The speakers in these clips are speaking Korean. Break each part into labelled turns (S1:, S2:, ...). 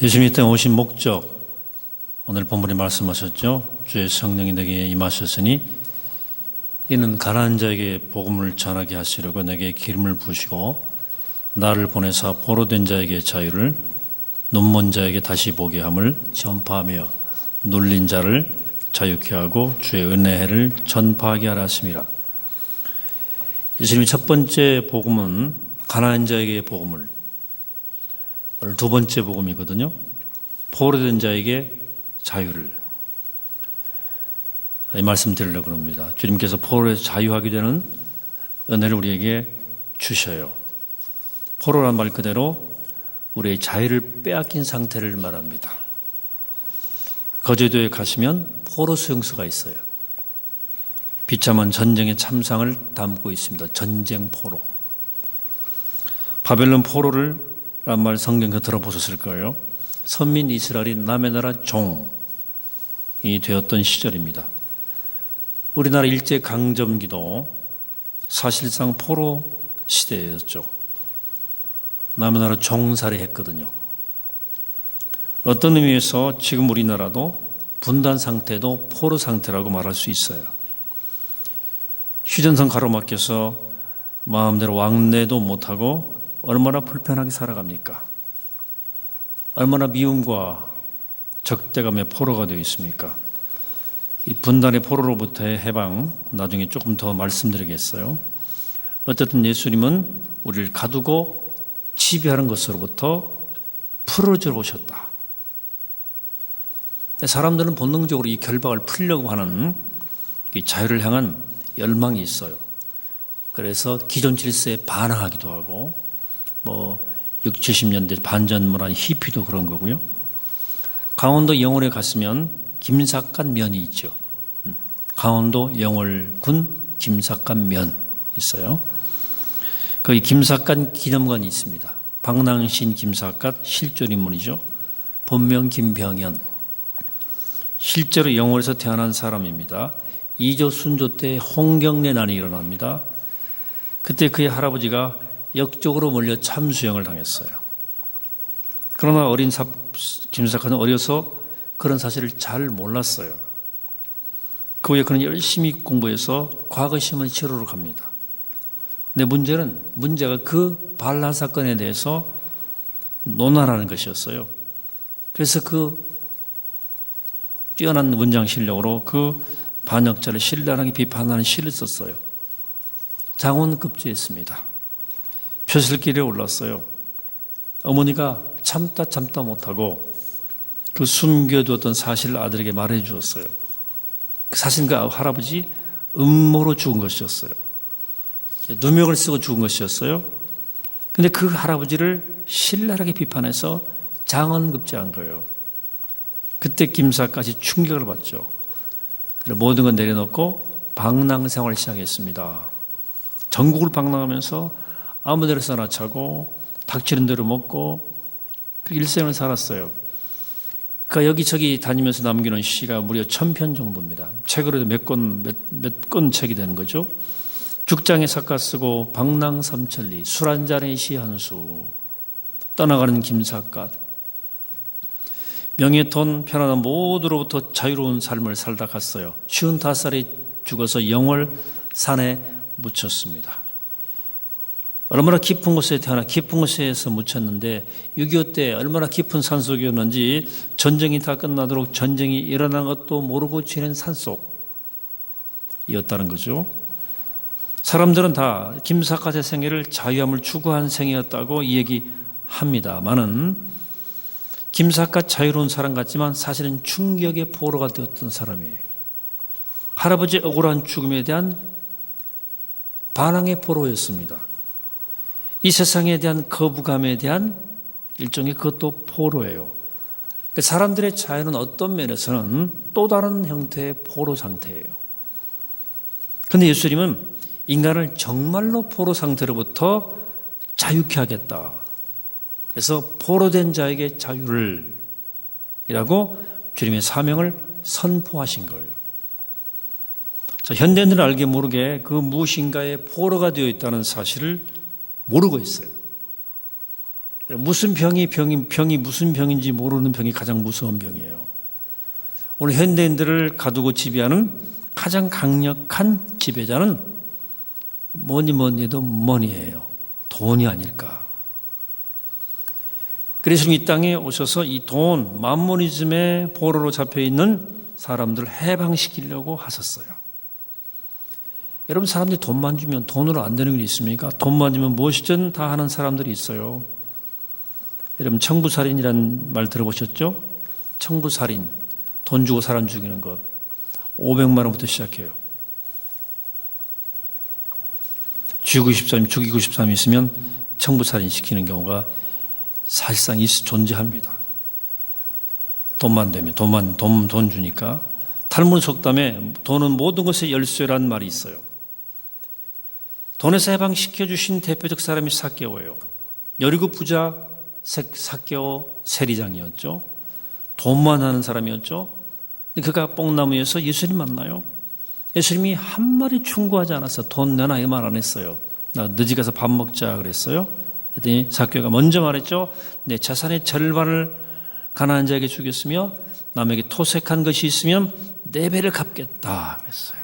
S1: 예수님이 이 땅에 오신 목적, 오늘 본문에 말씀하셨죠. 주의 성령이 내게 임하셨으니 이는 가난한 자에게 복음을 전하게 하시려고 내게 기름을 부으시고 나를 보내사 포로된 자에게 자유를, 눈먼 자에게 다시 보게 함을 전파하며 눌린 자를 자유케 하고 주의 은혜를 전파하게 하라 하심이라. 예수님의 첫 번째 복음은 가난한 자에게 복음을, 오늘 두 번째 복음이거든요. 포로된 자에게 자유를, 이 말씀 드리려고 합니다. 주님께서 포로에서 자유하게 되는 은혜를 우리에게 주셔요. 포로란 말 그대로 우리의 자유를 빼앗긴 상태를 말합니다. 거제도에 가시면 포로 수용소가 있어요. 비참한 전쟁의 참상을 담고 있습니다. 전쟁 포로. 바벨론 포로를 란 말 성경에서 들어보셨을 거예요. 선민 이스라엘이 남의 나라 종이 되었던 시절입니다. 우리나라 일제강점기도 사실상 포로 시대였죠. 남의 나라 종살이 했거든요. 어떤 의미에서 지금 우리나라도 분단 상태도 포로 상태라고 말할 수 있어요. 휴전선 가로막혀서 마음대로 왕래도 못하고 얼마나 불편하게 살아갑니까? 얼마나 미움과 적대감의 포로가 되어 있습니까? 이 분단의 포로로부터의 해방, 나중에 조금 더 말씀드리겠어요. 어쨌든 예수님은 우리를 가두고 지배하는 것으로부터 풀어져 오셨다. 사람들은 본능적으로 이 결박을 풀려고 하는 이 자유를 향한 열망이 있어요. 그래서 기존 질서에 반항하기도 하고, 60, 70년대 반전문화인 히피도 그런 거고요. 강원도 영월에 갔으면 김삿갓 면이 있죠. 강원도 영월군 김삿갓 면 있어요. 거기 김삿갓 기념관이 있습니다. 방랑신 김삿갓 실존 인물이죠. 본명 김병현. 실제로 영월에서 태어난 사람입니다. 2조 순조 때 홍경래난이 일어납니다. 그때 그의 할아버지가 역적으로 몰려 참수형을 당했어요. 그러나 어린 김삿갓은 어려서 그런 사실을 잘 몰랐어요. 그 후에 그는 열심히 공부해서 과거시험을 치르러 갑니다. 근데 문제가 그 반란 사건에 대해서 논하라는 것이었어요. 그래서 그 뛰어난 문장 실력으로 그 반역자를 신랄하게 비판하는 시를 썼어요. 장원급제했습니다. 표슬길에 올랐어요. 어머니가 참다 못하고 그 숨겨두었던 사실을 아들에게 말해 주었어요. 그 사실은 그 할아버지 음모로 죽은 것이었어요. 누명을 쓰고 죽은 것이었어요. 근데 그 할아버지를 신랄하게 비판해서 장원급제한 거예요. 그때 김삿갓이 충격을 받죠. 모든 걸 내려놓고 방랑생활을 시작했습니다. 전국을 방랑하면서 아무 데나 서나 차고 닥치는 대로 먹고 그렇게 일생을 살았어요. 그가 여기저기 다니면서 남기는 시가 무려 1000편 정도입니다. 책으로도 몇 권 책이 되는 거죠. 죽장에 삭가 쓰고 방랑삼천리, 술 한 잔에 시 한 수, 떠나가는 김삿갓, 명예, 돈, 편안한 모두로부터 자유로운 삶을 살다 갔어요. 55살에 죽어서 영월 산에 묻혔습니다. 얼마나 깊은 곳에 태어나 깊은 곳에서 묻혔는데 6.25 때 얼마나 깊은 산속이었는지 전쟁이 다 끝나도록 전쟁이 일어난 것도 모르고 지낸 산속이었다는 거죠. 사람들은 다 김삿갓의 생애를 자유함을 추구한 생애였다고 얘기합니다만은 김삿갓 자유로운 사람 같지만 사실은 충격의 포로가 되었던 사람이에요. 할아버지의 억울한 죽음에 대한 반항의 포로였습니다. 이 세상에 대한 거부감에 대한 일종의 그것도 포로예요. 사람들의 자유는 어떤 면에서는 또 다른 형태의 포로 상태예요. 그런데 예수님은 인간을 정말로 포로 상태로부터 자유케 하겠다. 그래서 포로된 자에게 자유를 이라고 주님의 사명을 선포하신 거예요. 자, 현대인들은 알게 모르게 그 무엇인가의 포로가 되어 있다는 사실을 모르고 있어요. 무슨 병이 무슨 병인지 모르는 병이 가장 무서운 병이에요. 오늘 현대인들을 가두고 지배하는 가장 강력한 지배자는 뭐니 해도 머니예요. 돈이 아닐까. 그래서 이 땅에 오셔서 이 돈, 만모니즘의 보로로 잡혀있는 사람들을 해방시키려고 하셨어요. 여러분, 사람들이 돈만 주면 돈으로 안 되는 게 있습니까? 돈만 주면 무엇이든 다 하는 사람들이 있어요. 여러분, 청부살인이라는 말 들어보셨죠? 청부살인, 돈 주고 사람 죽이는 것. 500만 원부터 시작해요. 죽이고 싶은 사람이 있으면 청부살인 시키는 경우가 사실상 존재합니다. 돈만 되면, 돈 주니까. 탈무드 속담에 돈은 모든 것의 열쇠라는 말이 있어요. 돈에서 해방시켜 주신 대표적 사람이 삭개오예요. 여리고 부자 삭개오 세리장이었죠. 돈만 하는 사람이었죠. 그가 뽕나무에서 예수님 만나요. 예수님이 한 마리 충고하지 않았어요. 돈 내놔 이 말 안 했어요. 나 늦게 가서 밥 먹자 그랬어요. 그랬더니 삭개오가 먼저 말했죠. 내 자산의 절반을 가난한 자에게 주겠으며 남에게 토색한 것이 있으면 4배를 갚겠다 그랬어요.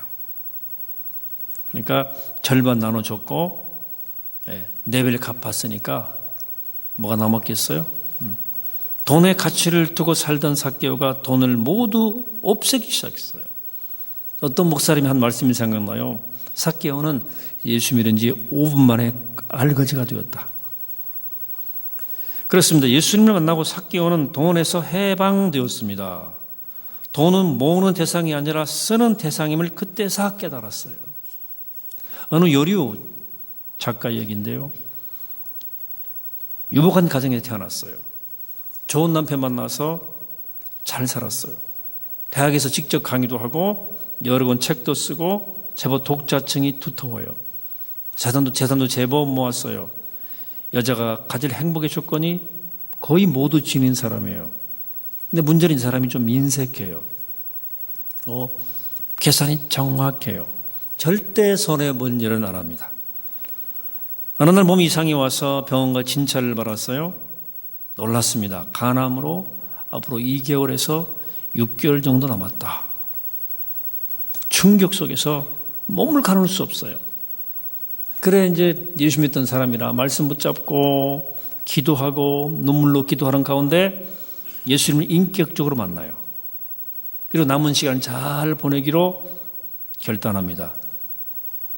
S1: 그러니까 절반 나눠줬고 4배를 갚았으니까 뭐가 남았겠어요? 돈의 가치를 두고 살던 삭개오가 돈을 모두 없애기 시작했어요. 어떤 목사님이 한 말씀이 생각나요. 삭개오는 예수 믿은 지 5분 만에 알거지가 되었다. 그렇습니다. 예수님을 만나고 삭개오는 돈에서 해방되었습니다. 돈은 모으는 대상이 아니라 쓰는 대상임을 그때서 깨달았어요. 어느 여류 작가 얘기인데요. 유복한 가정에 태어났어요. 좋은 남편 만나서 잘 살았어요. 대학에서 직접 강의도 하고 여러 권 책도 쓰고 제법 독자층이 두터워요. 재산도 제법 모았어요. 여자가 가질 행복의 조건이 거의 모두 지닌 사람이에요. 근데 문제는 이 사람이 좀 인색해요. 계산이 정확해요. 절대 손해본 일은 안 합니다. 어느 날 몸이 이상이 와서 병원과 진찰을 받았어요. 놀랐습니다. 간암으로 앞으로 2개월에서 6개월 정도 남았다. 충격 속에서 몸을 가눌 수 없어요. 그래 이제 예수 믿던 사람이라 말씀 붙잡고 기도하고 눈물로 기도하는 가운데 예수님을 인격적으로 만나요. 그리고 남은 시간을 잘 보내기로 결단합니다.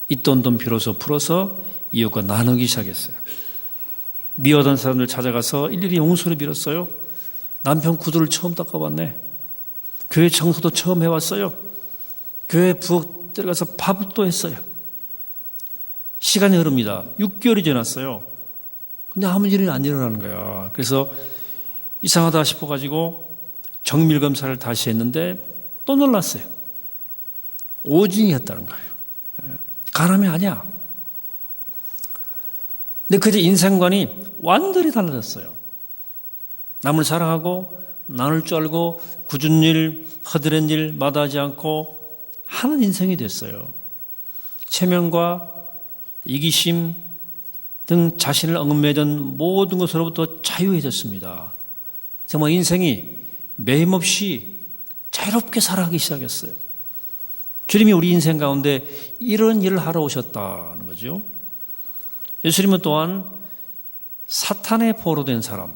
S1: 있던 돈 비로소 풀어서 이웃과 나누기 시작했어요. 미워하던 사람들 찾아가서 일일이 용서를 빌었어요. 남편 구두를 처음 닦아봤네. 교회 청소도 처음 해왔어요. 교회 부엌 들어가서 밥도 했어요. 시간이 흐릅니다. 6개월이 지났어요. 근데 아무 일이 안 일어나는 거야. 그래서 이상하다 싶어가지고 정밀 검사를 다시 했는데 또 놀랐어요. 오진이었다는 거예요. 간암이 아니야. 근데 그제 인생관이 완전히 달라졌어요. 남을 사랑하고 나눌 줄 알고 굳은 일, 허드렛 일 마다하지 않고 하는 인생이 됐어요. 체면과 이기심 등 자신을 얽매던 모든 것으로부터 자유해졌습니다. 정말 인생이 매임없이 자유롭게 살아가기 시작했어요. 주님이 우리 인생 가운데 이런 일을 하러 오셨다는 거죠. 예수님은 또한 사탄의 포로된 사람을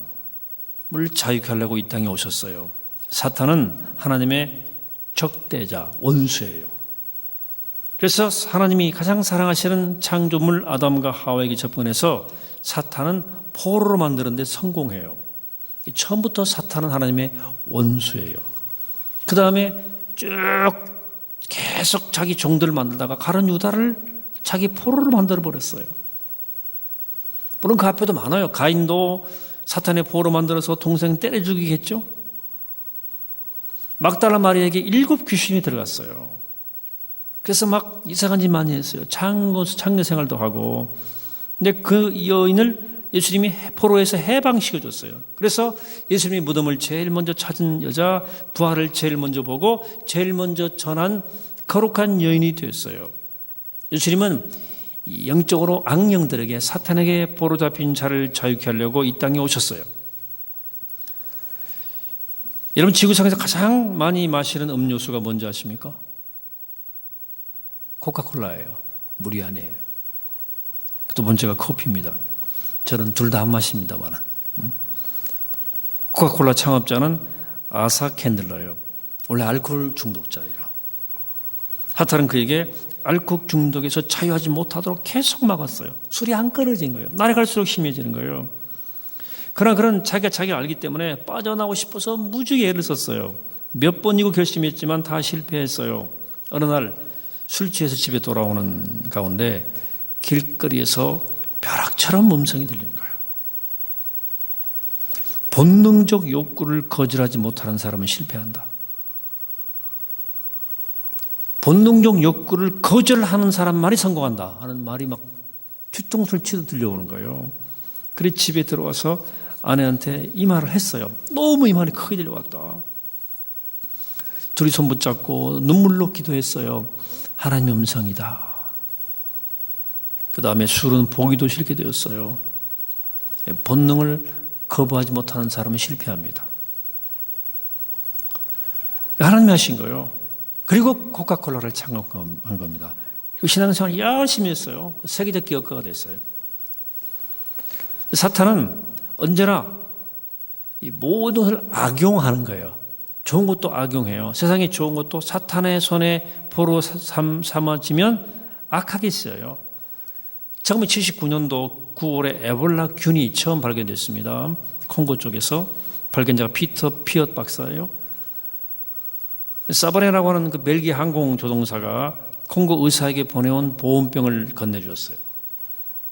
S1: 자유케 하려고 이 땅에 오셨어요. 사탄은 하나님의 적대자, 원수예요. 그래서 하나님이 가장 사랑하시는 창조물 아담과 하와에게 접근해서 사탄은 포로로 만드는 데 성공해요. 처음부터 사탄은 하나님의 원수예요. 그 다음에 쭉 계속 자기 종들을 만들다가 가룟 유다를 자기 포로로 만들어버렸어요. 물론 그 앞에도 많아요. 가인도 사탄의 포로 만들어서 동생 때려 죽이겠죠. 막달라 마리아에게 7 귀신이 들어갔어요. 그래서 막 이상한 짓 많이 했어요. 창녀 생활도 하고. 근데 그 여인을 예수님이 포로에서 해방시켜줬어요. 그래서 예수님이 무덤을 제일 먼저 찾은 여자, 부활을 제일 먼저 보고 제일 먼저 전한 거룩한 여인이 됐어요. 예수님은 영적으로 악령들에게 사탄에게 보로잡힌 자를 자유케 하려고 이 땅에 오셨어요. 여러분 지구상에서 가장 많이 마시는 음료수가 뭔지 아십니까? 코카콜라예요. 물이 아니에요. 두 번째가 커피입니다. 저는 둘 다 안 마십니다만. 코카콜라 창업자는 아사 캔들러예요. 원래 알코올 중독자예요. 사탄은 그에게 알코올 중독에서 자유하지 못하도록 계속 막았어요. 술이 안 끊어진 거예요. 날이 갈수록 심해지는 거예요. 그러나 그런 자기가 알기 때문에 빠져나오고 싶어서 무지하게 애를 썼어요. 몇 번이고 결심했지만 다 실패했어요. 어느 날 술 취해서 집에 돌아오는 가운데 길거리에서 벼락처럼 음성이 들리는 거예요. 본능적 욕구를 거절하지 못하는 사람은 실패한다. 본능적 욕구를 거절하는 사람만이 성공한다 하는 말이 막 뒤통수를 들려오는 거예요. 그래 집에 들어와서 아내한테 이 말을 했어요. 너무 이 말이 크게 들려왔다. 둘이 손 붙잡고 눈물로 기도했어요. 하나님의 음성이다. 그 다음에 술은 보기도 싫게 되었어요. 본능을 거부하지 못하는 사람은 실패합니다. 하나님이 하신 거예요. 그리고 코카콜라를 창업한 겁니다. 신앙생활 열심히 했어요. 세계적 기업가가 됐어요. 사탄은 언제나 이 모든 것을 악용하는 거예요. 좋은 것도 악용해요. 세상에 좋은 것도 사탄의 손에 포로 삼아지면 악하게 쓰여요. 1979년도 9월에 에볼라균이 처음 발견됐습니다. 콩고 쪽에서 발견자가 피터 피엇 박사예요. 사바네라고 하는 그 벨기에 항공 조종사가 콩고 의사에게 보내온 보온병을 건네주었어요.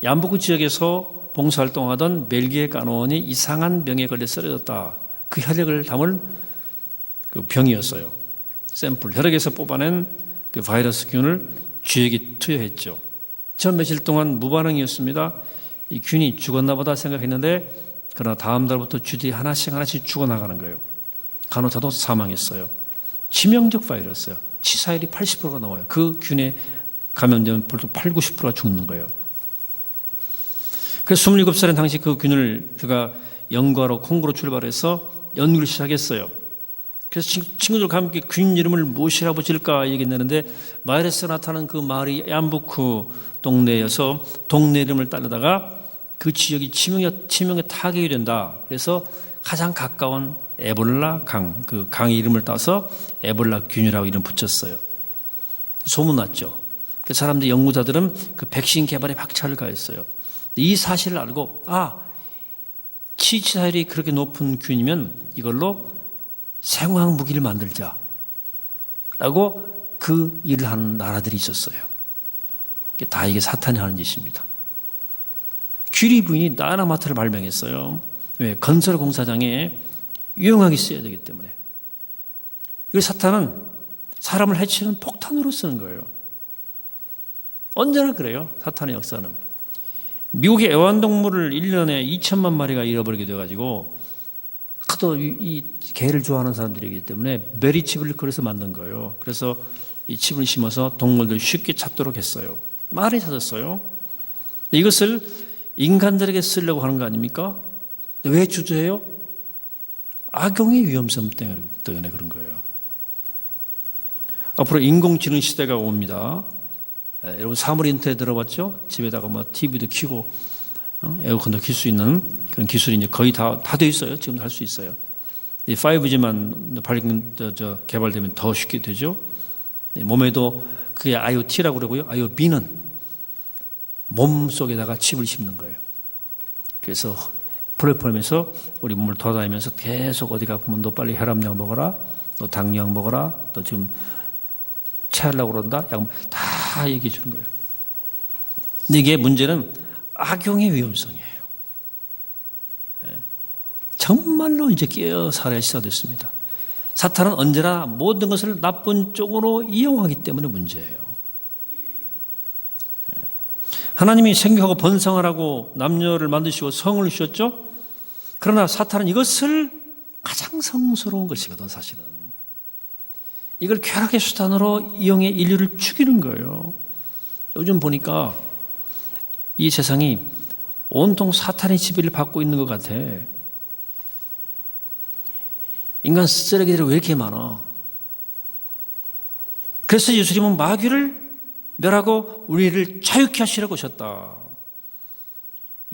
S1: 얀부크 지역에서 봉사활동하던 벨기에 간호원이 이상한 병에 걸려 쓰러졌다. 그 혈액을 담을 그 병이었어요. 샘플 혈액에서 뽑아낸 그 바이러스균을 쥐에게 투여했죠. 전 며칠 동안 무반응이었습니다. 이 균이 죽었나 보다 생각했는데 그러나 다음 달부터 쥐들이 하나씩 죽어나가는 거예요. 간호사도 사망했어요. 치명적 바이러스예요. 치사율이 80%가 나와요. 그 균에 감염되면 벌써 80-90%가 죽는 거예요. 그래서 27살인 당시 그 균을 그가 연구하러 콩고로 출발해서 연구를 시작했어요. 그래서 친구들과 함께 균 이름을 무엇이라고 지을까 얘기했는데 바이러스가 나타나는 그 마을이 얀부크 동네여서 동네 이름을 따르다가 그 지역이 치명의 타격이 된다. 그래서 가장 가까운 에볼라 강, 그 강의 이름을 따서 에볼라 균이라고 이름 붙였어요. 소문났죠. 그 사람들 연구자들은 그 백신 개발에 박차를 가했어요. 이 사실을 알고 치사율이 그렇게 높은 균이면 이걸로 생화학 무기를 만들자 라고 그 일을 하는 나라들이 있었어요. 다 이게 사탄이 하는 짓입니다. 퀴리 부인이 다이나마이트를 발명했어요. 왜? 건설 공사장에 유용하게 써야 되기 때문에. 이 사탄은 사람을 해치는 폭탄으로 쓰는 거예요. 언제나 그래요. 사탄의 역사는. 미국의 애완동물을 1년에 2천만 마리가 잃어버리게 돼가지고 하도 이 개를 좋아하는 사람들이기 때문에 메리칩을 그래서 만든 거예요. 그래서 이 칩을 심어서 동물들 쉽게 찾도록 했어요. 많이 찾았어요. 이것을 인간들에게 쓰려고 하는 거 아닙니까? 왜 주저해요? 악용의 위험성 때문에 그런 거예요. 앞으로 인공지능 시대가 옵니다. 여러분 사물 인터넷 들어봤죠? 집에다가 뭐 TV도 켜고 에어컨도 켤 수 있는 그런 기술이 이제 거의 다 돼 있어요. 지금도 할 수 있어요. 이 5G만 개발되면 더 쉽게 되죠. 몸에도 그게 IoT라고 그러고요. IoB는 몸 속에다가 칩을 심는 거예요. 그래서 플랫폼에서 우리 몸을 돌아다니면서 계속 어디가 보면 너 빨리 혈압약 먹어라, 너 당뇨약 먹어라, 너 지금 체하려고 그런다, 약 다 얘기해 주는 거예요. 근데 이게 문제는 악용의 위험성이에요. 정말로 이제 끼어 살아야 시작됐습니다. 사탄은 언제나 모든 것을 나쁜 쪽으로 이용하기 때문에 문제예요. 하나님이 생육하고 번성하라고 남녀를 만드시고 성을 주셨죠? 그러나 사탄은 이것을 가장 성스러운 것이거든, 사실은. 이걸 쾌락의 수단으로 이용해 인류를 죽이는 거예요. 요즘 보니까 이 세상이 온통 사탄의 지배를 받고 있는 것 같아. 인간 쓰레기들이 왜 이렇게 많아? 그래서 예수님은 마귀를 멸하고 우리를 자유케 하시려고 오셨다.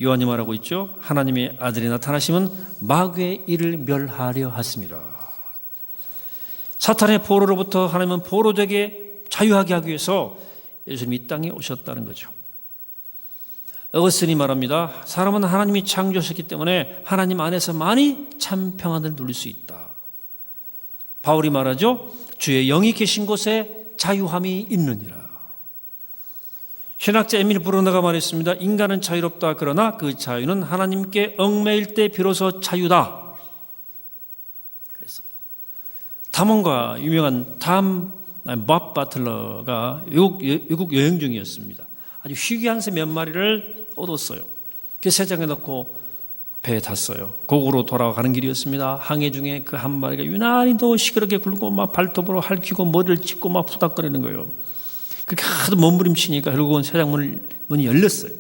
S1: 요한이 말하고 있죠. 하나님의 아들이 나타나시면 마귀의 일을 멸하려 하심이라. 사탄의 포로로부터 하나님은 포로되게 자유하게 하기 위해서 예수님이 이 땅에 오셨다는 거죠. 어거스틴이 말합니다. 사람은 하나님이 창조하셨기 때문에 하나님 안에서 많이 참 평안을 누릴 수 있다. 바울이 말하죠. 주의 영이 계신 곳에 자유함이 있느니라. 신학자 에밀 브루너가 말했습니다. 인간은 자유롭다. 그러나 그 자유는 하나님께 얽매일 때 비로소 자유다. 그랬어요. 탐험가 유명한 밥 바틀러가 외국 여행 중이었습니다. 아주 희귀한 새 몇 마리를 얻었어요. 그 세장에 넣고 배에 탔어요. 고국으로 돌아가는 길이었습니다. 항해 중에 그 한 마리가 유난히도 시끄럽게 굴고 막 발톱으로 핥히고 머리를 짚고 막 푸닥거리는 거예요. 그렇게 하도 몸부림치니까 결국은 세장 문이 열렸어요.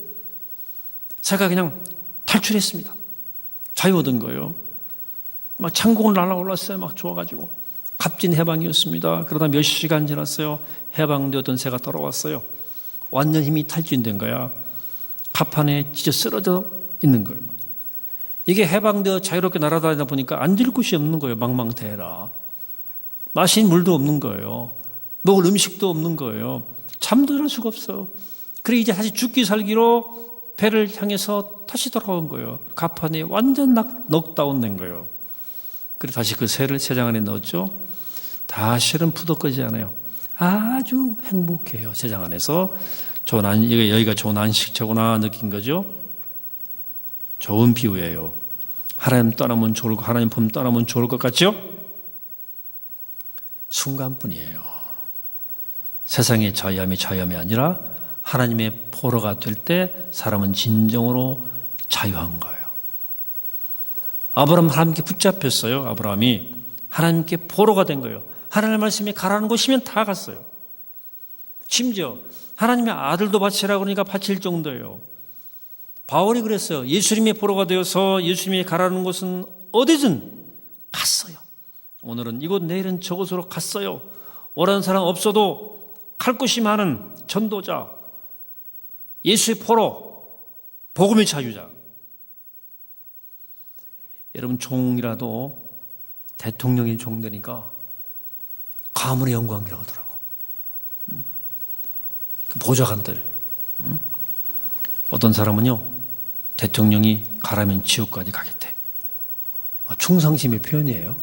S1: 새가 그냥 탈출했습니다. 자유 얻은 거예요. 막 창공을 날아올랐어요. 막 좋아가지고. 값진 해방이었습니다. 그러다 몇 시간 지났어요. 해방되었던 새가 돌아왔어요. 완전 힘이 탈진된 거야. 갑판에 찢어 쓰러져 있는 거예요. 이게 해방되어 자유롭게 날아다니다 보니까 앉을 곳이 없는 거예요. 망망대해라. 마실 물도 없는 거예요. 먹을 음식도 없는 거예요. 잠도 잘 수가 없어요. 그래 이제 다시 죽기 살기로 배를 향해서 다시 돌아온 거예요. 갑판에 완전 넉다운 된 거예요. 그래 다시 그 새를 새장 안에 넣었죠. 다시는 푸덕거리지 않아요. 아주 행복해요. 새장 안에서. 여기가 좋은 안식처구나 느낀 거죠. 좋은 비유예요. 하나님 떠나면 좋을 것, 하나님 품 떠나면 좋을 것 같죠? 순간뿐이에요. 세상의 자유함이 아니라 하나님의 포로가 될 때 사람은 진정으로 자유한 거예요. 아브라함 하나님께 붙잡혔어요. 아브라함이 하나님께 포로가 된 거예요. 하나님의 말씀이 가라는 곳이면 다 갔어요. 심지어 하나님의 아들도 바치라고 그러니까 바칠 정도예요. 바울이 그랬어요. 예수님의 포로가 되어서 예수님이 가라는 곳은 어디든 갔어요. 오늘은 이곳 내일은 저곳으로 갔어요. 원하는 사람 없어도 갈 곳이 많은 전도자, 예수의 포로, 복음의 자유자. 여러분 종이라도 대통령이 종되니까 가문의 영광이라고 하더라고. 그 보좌관들. 어떤 사람은요 대통령이 가라면 지옥까지 가겠대. 충성심의 표현이에요.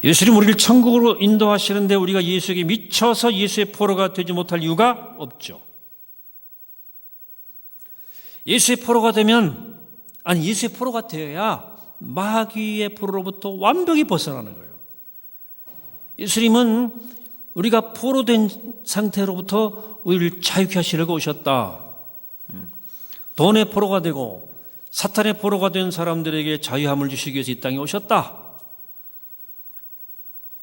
S1: 예수님 우리를 천국으로 인도하시는데 우리가 예수에게 미쳐서 예수의 포로가 되지 못할 이유가 없죠. 예수의 포로가 되면 예수의 포로가 되어야 마귀의 포로로부터 완벽히 벗어나는 거예요. 예수님은 우리가 포로된 상태로부터 우리를 자유케 하시려고 오셨다. 돈의 포로가 되고 사탄의 포로가 된 사람들에게 자유함을 주시기 위해서 이 땅에 오셨다.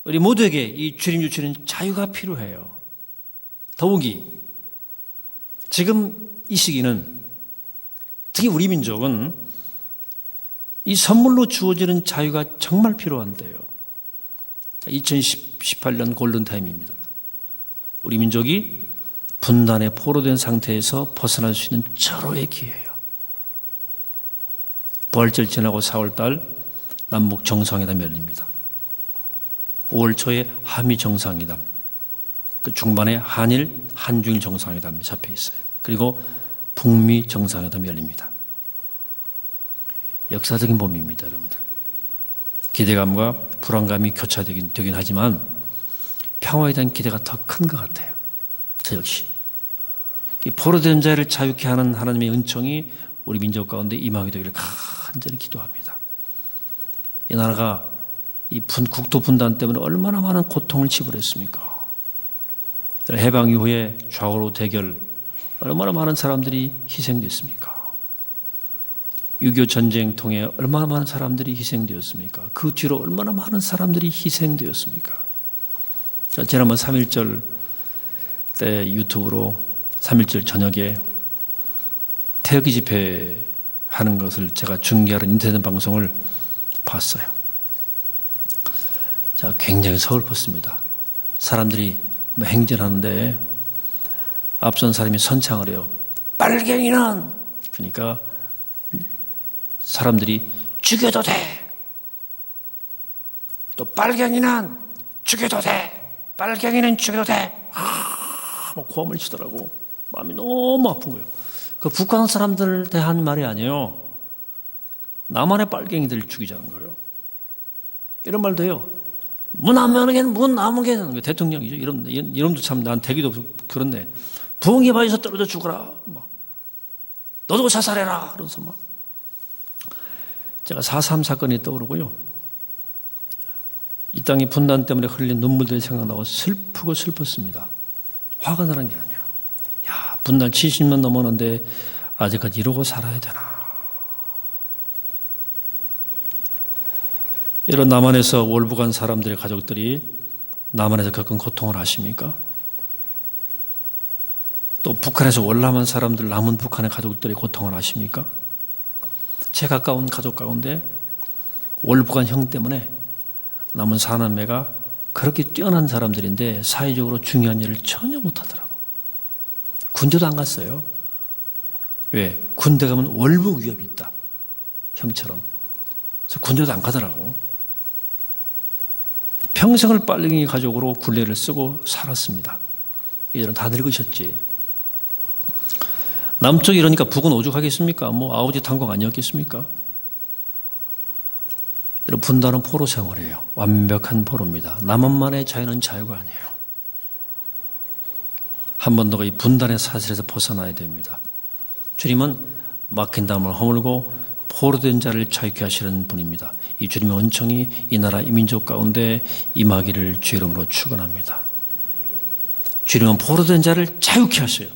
S1: 우리 모두에게 이 주님 주시는 자유가 필요해요. 더욱이 지금 이 시기는 특히 우리 민족은 이 선물로 주어지는 자유가 정말 필요한데요. 2018년 골든타임입니다. 우리 민족이 분단에 포로된 상태에서 벗어날 수 있는 절호의 기회예요. 부활절 지나고 4월달 남북 정상회담이 열립니다. 5월 초에 한미 정상회담, 그 중반에 한중일 정상회담이 잡혀 있어요. 그리고 북미 정상회담이 열립니다. 역사적인 봄입니다, 여러분들. 기대감과 불안감이 교차되긴 하지만 평화에 대한 기대가 더 큰 것 같아요. 저 역시. 포로된 자를 자유케 하는 하나님의 은총이 우리 민족 가운데 임하게 되기를 간절히 기도합니다. 이 나라가 이 국토 분단 때문에 얼마나 많은 고통을 지불했습니까? 해방 이후에 좌우로 대결 얼마나 많은 사람들이 희생됐습니까? 6.25 전쟁 통해 얼마나 많은 사람들이 희생되었습니까? 그 뒤로 얼마나 많은 사람들이 희생되었습니까? 지난번 3.1절 때 유튜브로 3.1절 저녁에 태극기 집회 하는 것을 제가 중계하는 인터넷 방송을 봤어요. 자, 굉장히 서글펐습니다. 사람들이 행진하는데 앞선 사람이 선창을 해요. 빨갱이는! 그러니까 사람들이 죽여도 돼! 또 빨갱이는 죽여도 돼! 빨갱이는 죽여도 돼! 뭐 고함을 치더라고. 마음이 너무 아픈 거예요. 그 북한 사람들 대한 말이 아니에요. 남한의 빨갱이들을 죽이자는 거예요. 이런 말도 해요. 문 아무개는 대통령이죠. 이름도 참 난 되기도 그렇네. 부엉이 바위에서 떨어져 죽어라. 막. 너도 자살해라. 그러면서 막. 제가 4.3 사건이 떠오르고요. 이 땅이 분단 때문에 흘린 눈물들이 생각나고 슬프고 슬펐습니다. 화가 나는 게 아니야. 야, 분단 70년 넘었는데 아직까지 이러고 살아야 되나. 이런 남한에서 월북한 사람들의 가족들이 남한에서 겪은 고통을 아십니까? 또 북한에서 월남한 사람들, 남은 북한의 가족들의 고통을 아십니까? 제 가까운 가족 가운데 월북한 형 때문에 남은 사남매가 그렇게 뛰어난 사람들인데 사회적으로 중요한 일을 전혀 못하더라고. 군대도 안 갔어요. 왜? 군대 가면 월북 위협이 있다. 형처럼. 그래서 군대도 안 가더라고. 평생을 빨갱이 가족으로 굴레를 쓰고 살았습니다. 이들은 다 늙으셨지. 남쪽이 이러니까 북은 오죽하겠습니까? 뭐 아우지 탄광 아니었겠습니까? 여러분, 분단은 포로 생활이에요. 완벽한 포로입니다. 남한만의 자유는 자유가 아니에요. 한 번 더 이 분단의 사슬에서 벗어나야 됩니다. 주님은 막힌 담을 허물고 포로된 자를 자유케 하시는 분입니다. 이 주님의 은총이 이 나라 이 민족 가운데 임하기를 주의 이름으로 축원합니다. 주님은 포로된 자를 자유케 하셔요.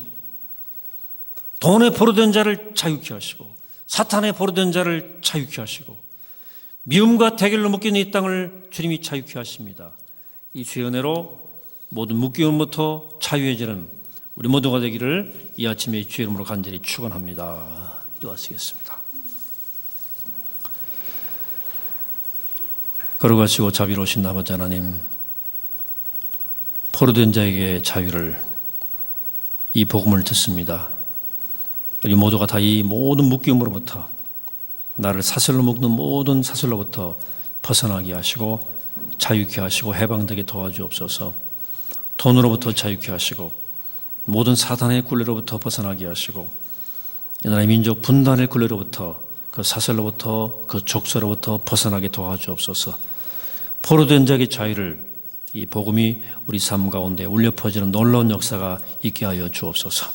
S1: 돈에 포로된 자를 자유케 하시고 사탄에 포로된 자를 자유케 하시고 미움과 대결로 묶인 이 땅을 주님이 자유케 하십니다. 이 주의 은혜로 모든 묶임으로부터 자유해지는 우리 모두가 되기를 이 아침에 주의 이름으로 간절히 축원합니다. 기도하시겠습니다. 걸어가시고 자비로우신 아버지 하나님, 포로된 자에게 자유를, 이 복음을 듣습니다. 우리 모두가 다 이 모든 묶임으로부터, 나를 사슬로 묶는 모든 사슬로부터 벗어나게 하시고 자유케 하시고 해방되게 도와주옵소서. 돈으로부터 자유케 하시고 모든 사단의 굴레로부터 벗어나게 하시고 이 나라의 민족 분단의 굴레로부터, 그 사슬로부터, 그 족쇄로부터 벗어나게 도와주옵소서. 포로된 자의 자유를, 이 복음이 우리 삶 가운데 울려 퍼지는 놀라운 역사가 있게 하여 주옵소서.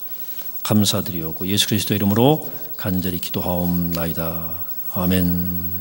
S1: 감사드리오고 예수 그리스도 이름으로 간절히 기도하옵나이다. 아멘.